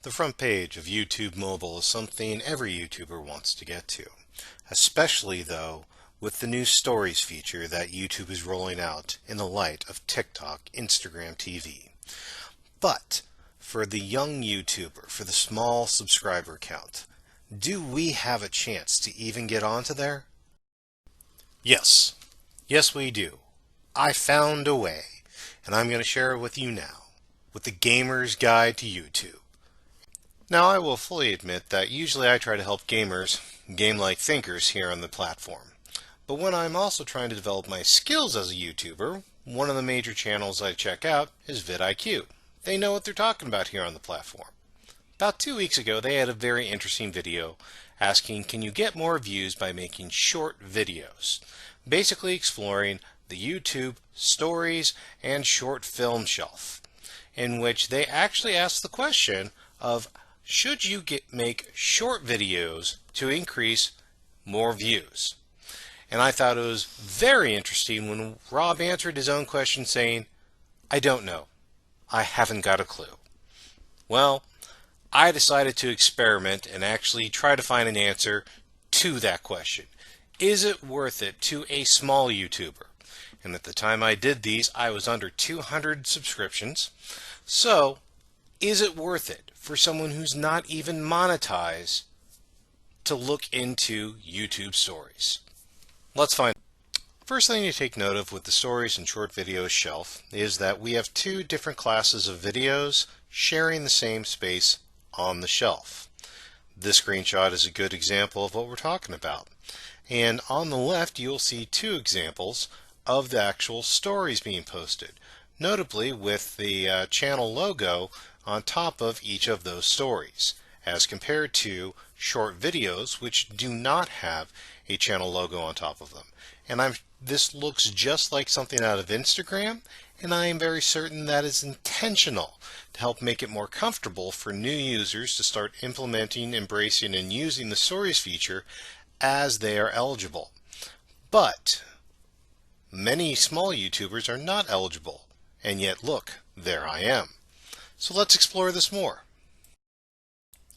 The front page of YouTube Mobile is something every YouTuber wants to get to, especially though with the new stories feature that YouTube is rolling out in the light of TikTok, Instagram TV. But for the young YouTuber, for the small subscriber count, do we have a chance to even get onto there? Yes, we do. I found a way, and I'm going to share it with you now, with the Gamer's Guide to YouTube. Now, I will fully admit that usually I try to help gamers, game-like thinkers here on the platform. But when I'm also trying to develop my skills as a YouTuber, one of the major channels I check out is vidIQ. They know what they're talking about here on the platform. About 2 weeks ago, they had a very interesting video asking, can you get more views by making short videos? Basically exploring the YouTube stories and short film shelf, in which they actually asked the question of, should you make short videos to increase more views? And I thought it was very interesting when Rob answered his own question saying, I don't know. I haven't got a clue. Well, I decided to experiment and actually try to find an answer to that question. Is it worth it to a small YouTuber? And at the time I did these, I was under 200 subscriptions. So, is it worth it for someone who's not even monetized to look into YouTube stories? Let's find out. First thing to take note of with the stories and short videos shelf is that we have two different classes of videos sharing the same space on the shelf. This screenshot is a good example of what we're talking about. And on the left you'll see two examples of the actual stories being posted, notably with the channel logo on top of each of those stories, as compared to short videos which do not have a channel logo on top of them. And this looks just like something out of Instagram, and I am very certain that is intentional to help make it more comfortable for new users to start implementing, embracing, and using the stories feature as they are eligible. But many small YouTubers are not eligible, and yet look, there I am. So let's explore this more.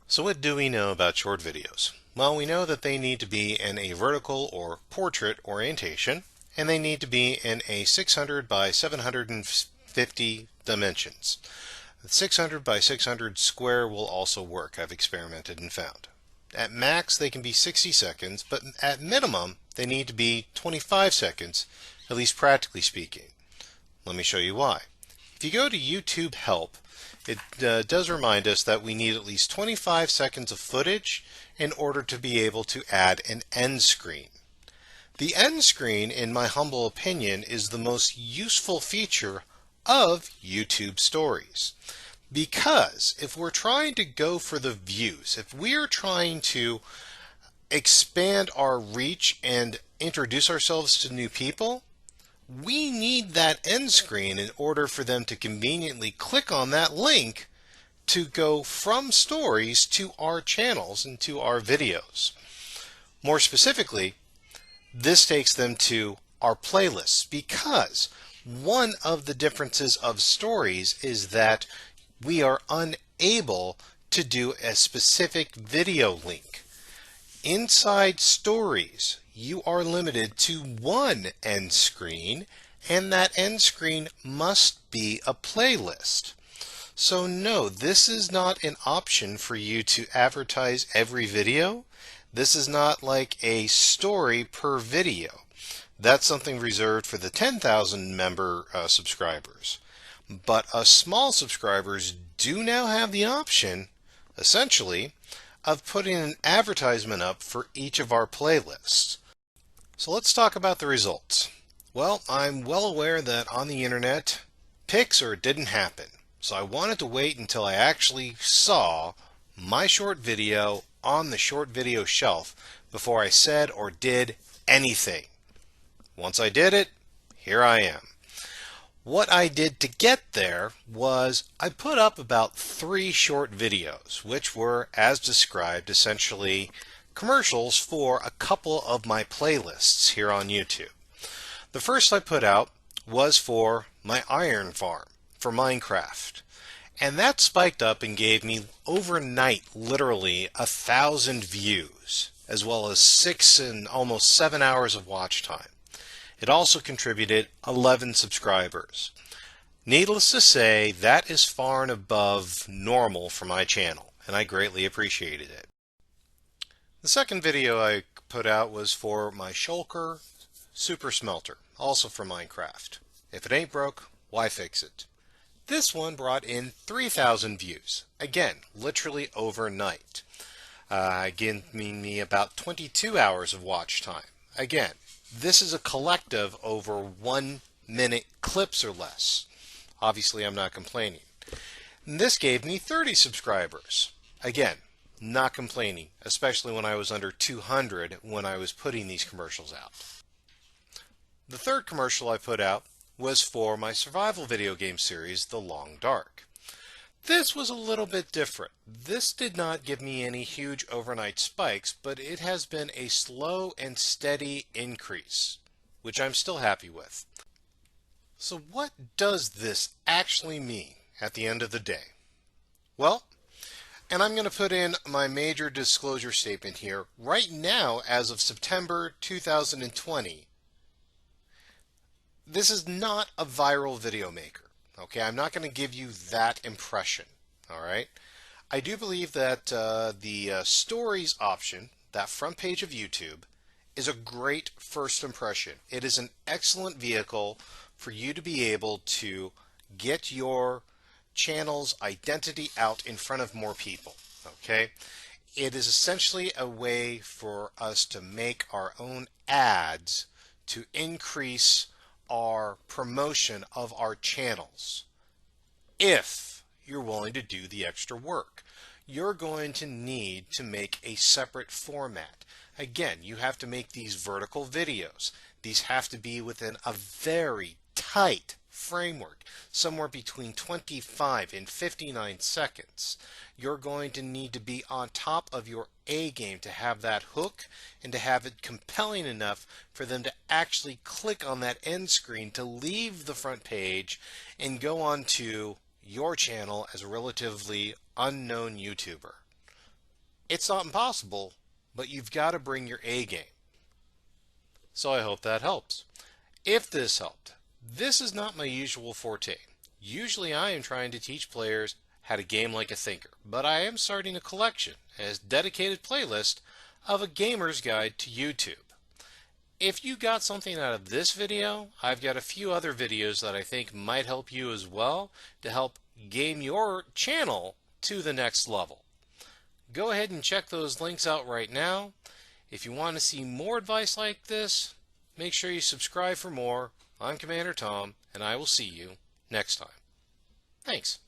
So what do we know about short videos? Well, we know that they need to be in a vertical or portrait orientation, and they need to be in a 600 by 750 dimensions. The 600 by 600 square will also work, I've experimented and found. At max, they can be 60 seconds, but at minimum, they need to be 25 seconds, at least practically speaking. Let me show you why. If you go to YouTube Help, it does remind us that we need at least 25 seconds of footage in order to be able to add an end screen. The end screen, in my humble opinion, is the most useful feature of YouTube stories. Because if we're trying to go for the views, if we're trying to expand our reach and introduce ourselves to new people, we need that end screen in order for them to conveniently click on that link to go from stories to our channels and to our videos. More specifically, this takes them to our playlists, because one of the differences of stories is that we are unable to do a specific video link. Inside stories, you are limited to one end screen, and that end screen must be a playlist. So no, this is not an option for you to advertise every video. This is not like a story per video. That's something reserved for the 10,000 member subscribers. But us small subscribers do now have the option, essentially, of putting an advertisement up for each of our playlists. So let's talk about the results. Well, I'm well aware that on the internet, pics or it didn't happen. So I wanted to wait until I actually saw my short video on the short video shelf before I said or did anything. Once I did it, here I am. What I did to get there was I put up about 3 short videos, which were, as described, essentially commercials for a couple of my playlists here on YouTube. The first I put out was for my iron farm for Minecraft. And that spiked up and gave me overnight literally 1,000 views, as well as 6 and almost 7 hours of watch time. It also contributed 11 subscribers. Needless to say, that is far and above normal for my channel, and I greatly appreciated it. The second video I put out was for my shulker super smelter, also for Minecraft. If it ain't broke, why fix it? This one brought in 3,000 views. Again, literally overnight. Giving me about 22 hours of watch time. Again, this is a collective over 1 minute clips or less. Obviously, I'm not complaining. And this gave me 30 subscribers. Again, not complaining, especially when I was under 200 when I was putting these commercials out. The third commercial I put out was for my survival video game series, The Long Dark. This was a little bit different. This did not give me any huge overnight spikes, but it has been a slow and steady increase, which I'm still happy with. So what does this actually mean at the end of the day? Well, and I'm going to put in my major disclosure statement here. Right now, as of September 2020, this is not a viral video maker. Okay, I'm not going to give you that impression. All right, I do believe that the stories option, that front page of YouTube, is a great first impression. It is an excellent vehicle for you to be able to get your channel's identity out in front of more people. Okay, it is essentially a way for us to make our own ads to increase our promotion of our channels. If you're willing to do the extra work, you're going to need to make a separate format. Again, you have to make these vertical videos. These have to be within a very tight framework, somewhere between 25 and 59 seconds. You're going to need to be on top of your A game to have that hook and to have it compelling enough for them to actually click on that end screen to leave the front page and go on to your channel as a relatively unknown YouTuber. It's not impossible, but you've got to bring your A game. So I hope that helps. If this helped, this is not my usual forte. Usually I am trying to teach players how to game like a thinker, but I am starting a collection as dedicated playlist of a gamer's guide to YouTube. If you got something out of this video, I've got a few other videos that I think might help you as well to help game your channel to the next level. Go ahead and check those links out right now. If you want to see more advice like this, make sure you subscribe for more. I'm Commander Tom, and I will see you next time. Thanks.